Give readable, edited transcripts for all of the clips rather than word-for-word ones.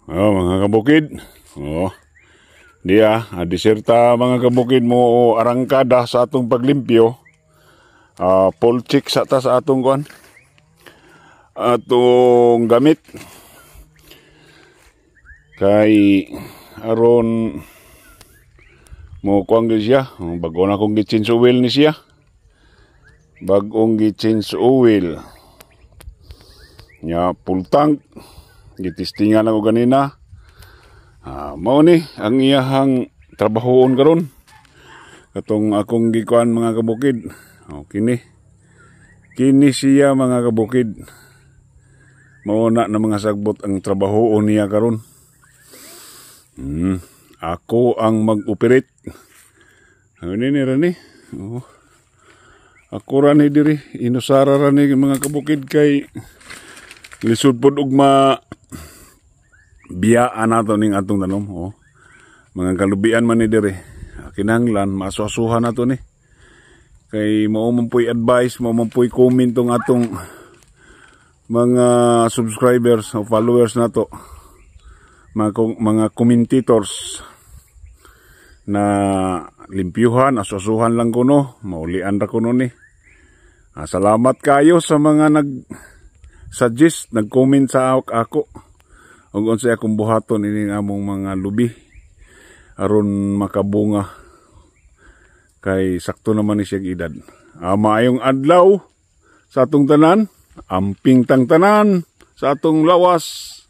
Mga kabukid. Diserta mga kabukid mo o arangkada sa atong paglimpyo. Full check sa ta sa atong kuan. Atong gamit. Kay aron mo kuan siya. Bago na kong gi-change oil ni siya. Bagong gi-change oil. Nya full tank. Gitistingan ako ganina. Mao ni ang iyahang trabahoon karon. Katong akong gikuan mga kabukid. Kini siya mga kabukid. Mao na mga sagbot ang trabahoon niya karon. Ako ang mag-operate. Ano ni rani? Ako rani diri inusara rani mga kabukid kay lisod pod og biyaan nato ning atong tanom. Mga kalubian man ni diri. Kinahanglan maasusuhan nato ni. Kay mao man poy advice, mao man poy comment tong atong mga subscribers o followers nato. Mga commentators na limpyuhan, asusuhan lang kuno, maulian ra kuno ni. Salamat kayo sa mga nag-suggest, nag-comment sa ako. Ug unsay akong buhaton ini among mga lubi aron makabunga. Kay sakto naman ni siya edad. Maayong adlaw sa atong tanan, amping tang tanan sa atong lawas.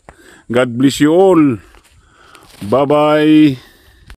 God bless you all. Bye-bye.